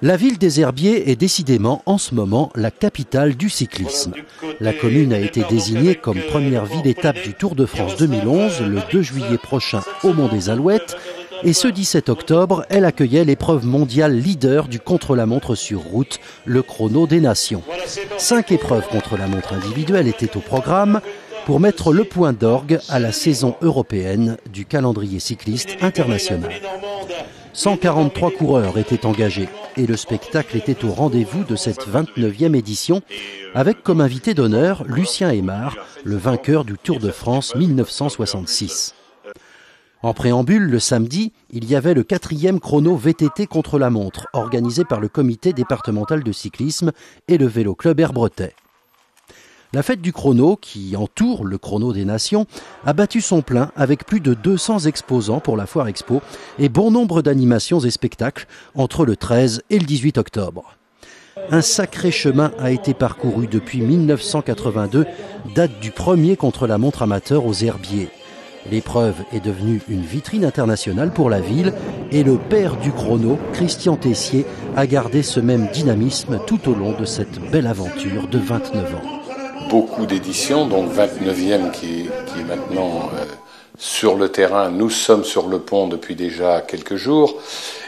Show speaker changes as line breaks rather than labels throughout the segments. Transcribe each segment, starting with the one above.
La ville des Herbiers est décidément en ce moment la capitale du cyclisme. La commune a été désignée comme première ville-étape du Tour de France 2011 le 2 juillet prochain au Mont des Alouettes. Et ce 17 octobre, elle accueillait l'épreuve mondiale leader du contre-la-montre sur route, le Chrono des Nations. 5 épreuves contre-la-montre individuelles étaient au programme pour mettre le point d'orgue à la saison européenne du calendrier cycliste international. 143 coureurs étaient engagés et le spectacle était au rendez-vous de cette 29e édition avec comme invité d'honneur Lucien Aymar, le vainqueur du Tour de France 1966. En préambule, le samedi, il y avait le 4e chrono VTT contre la montre organisé par le comité départemental de cyclisme et le Vélo Club Herbretais. La fête du chrono, qui entoure le Chrono des Nations, a battu son plein avec plus de 200 exposants pour la Foire Expo et bon nombre d'animations et spectacles entre le 13 et le 18 octobre. Un sacré chemin a été parcouru depuis 1982, date du premier contre-la-montre amateur aux Herbiers. L'épreuve est devenue une vitrine internationale pour la ville et le père du chrono, Christian Tessier, a gardé ce même dynamisme tout au long de cette belle aventure de 29 ans.
Beaucoup d'éditions, donc 29e qui est maintenant sur le terrain. Nous sommes sur le pont depuis déjà quelques jours.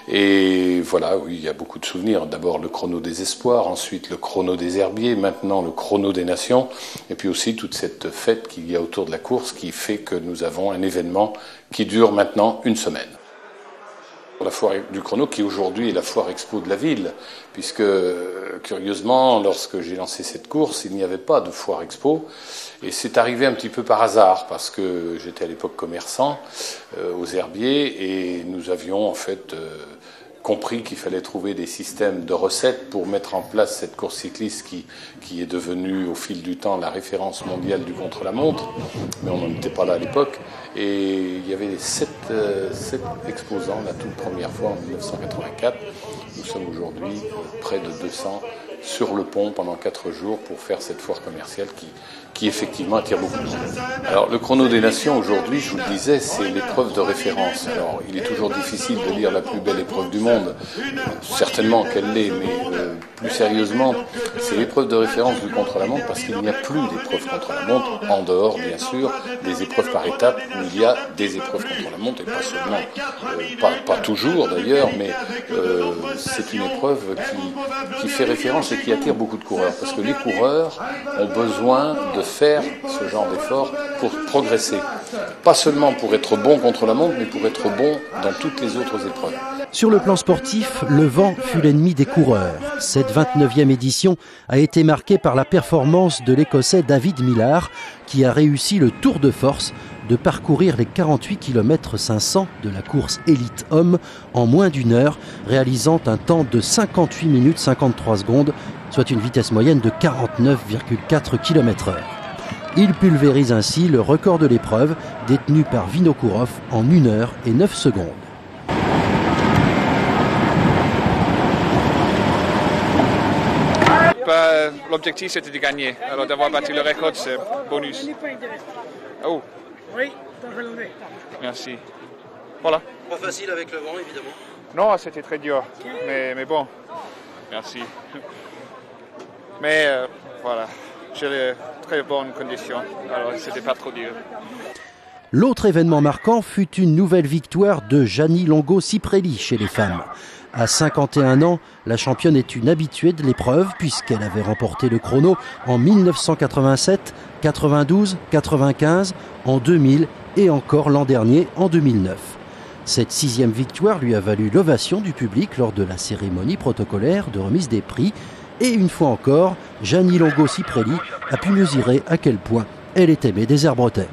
Et voilà, oui, il y a beaucoup de souvenirs. D'abord le chrono des espoirs, ensuite le chrono des herbiers, maintenant le chrono des nations. Et puis aussi toute cette fête qu'il y a autour de la course qui fait que nous avons un événement qui dure maintenant une semaine. La foire du chrono qui aujourd'hui est la foire expo de la ville, puisque curieusement, lorsque j'ai lancé cette course, il n'y avait pas de foire expo, et c'est arrivé un petit peu par hasard, parce que j'étais à l'époque commerçant aux Herbiers, et nous avions en fait compris qu'il fallait trouver des systèmes de recettes pour mettre en place cette course cycliste qui est devenue au fil du temps la référence mondiale du contre-la-montre, mais on n'en était pas là à l'époque. Et il y avait 7 exposants la toute première fois en 1984. Nous sommes aujourd'hui près de 200 sur le pont pendant 4 jours pour faire cette foire commerciale qui effectivement attire beaucoup de monde. Alors le chrono des nations aujourd'hui, je vous le disais, c'est l'épreuve de référence. Alors il est toujours difficile de dire la plus belle épreuve du monde, certainement qu'elle l'est, mais plus sérieusement, c'est l'épreuve de référence du contre-la-montre parce qu'il n'y a plus d'épreuves contre-la-montre, en dehors bien sûr des épreuves par étapes où il y a des épreuves contre-la-montre et pas seulement, pas toujours d'ailleurs, mais c'est une épreuve qui fait référence et qui attire beaucoup de coureurs parce que les coureurs ont besoin de faire ce genre d'effort pour progresser. Pas seulement pour être bon contre la montre, mais pour être bon dans toutes les autres épreuves.
Sur le plan sportif, le vent fut l'ennemi des coureurs. Cette 29e édition a été marquée par la performance de l'Écossais David Millar, qui a réussi le tour de force de parcourir les 48 km 500 de la course élite homme en moins d'une heure, réalisant un temps de 58 minutes 53 secondes, soit une vitesse moyenne de 49,4 km/h. Il pulvérise ainsi le record de l'épreuve détenu par Vinokourov en 1 heure et 9 secondes.
L'objectif c'était de gagner, alors d'avoir battu le record c'est bonus. Oh.
Oui, t'as fait lever.
Merci. Voilà.
Pas facile avec le vent évidemment.
Non, c'était très dur, mais bon. Merci. Mais voilà, j'ai de très bonnes conditions, alors c'était pas trop dur.
L'autre événement marquant fut une nouvelle victoire de Gianni Longo Ciprelli chez les femmes. À 51 ans, la championne est une habituée de l'épreuve puisqu'elle avait remporté le chrono en 1987, 92, 95, en 2000 et encore l'an dernier en 2009. Cette 6e victoire lui a valu l'ovation du public lors de la cérémonie protocolaire de remise des prix. Et une fois encore, Gianni Longo Ciprelli a pu mesurer à quel point elle est aimée des Herbretais.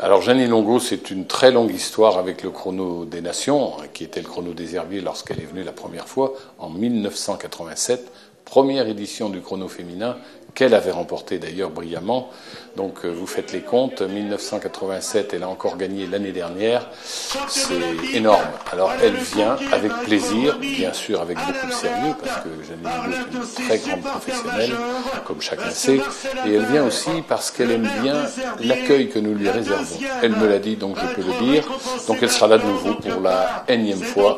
Alors Gianni Longo, c'est une très longue histoire avec le chrono des nations, qui était le chrono des Herbiers lorsqu'elle est venue la première fois en 1987, première édition du chrono féminin, qu'elle avait remporté d'ailleurs brillamment. Donc vous faites les comptes, 1987, elle a encore gagné l'année dernière, c'est énorme. Alors elle vient avec plaisir, bien sûr avec beaucoup de sérieux, parce que Jeanne Hidalgo est une très grande professionnelle, comme chacun sait, et elle vient aussi parce qu'elle aime bien l'accueil que nous lui réservons. Elle me l'a dit, donc je peux le dire, donc elle sera là de nouveau pour la énième fois.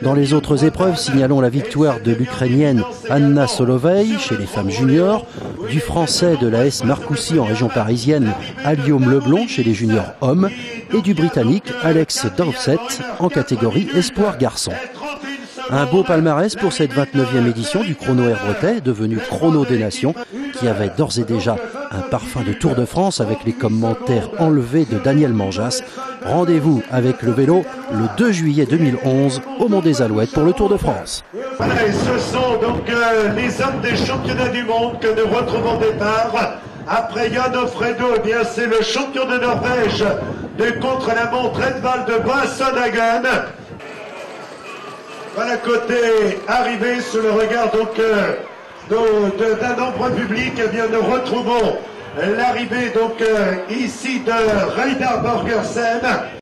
Dans les autres épreuves, signalons la victoire de l'Ukrainienne Anna Solovey chez les femmes juniors, du Français de l'AS Marcoussis en région parisienne Guillaume Leblond chez les juniors hommes et du Britannique Alex Dowsett en catégorie espoir garçon. Un beau palmarès pour cette 29e édition du Chrono Air Bretais, devenu Chrono des Nations, qui avait d'ores et déjà un parfum de Tour de France avec les commentaires enlevés de Daniel Manjas. Rendez-vous avec le vélo le 2 juillet 2011 au Mont des Alouettes pour le Tour de France.
Voilà, et ce sont donc les hommes des championnats du monde que nous retrouvons au départ. Après Jan Ofredo, eh bien c'est le champion de Norvège de contre-la-montre Edvald Boasson-Hagen. Voilà, côté arrivé sous le regard donc d'un nombreux public, eh bien nous retrouvons l'arrivée donc ici de Reidar Borgersen.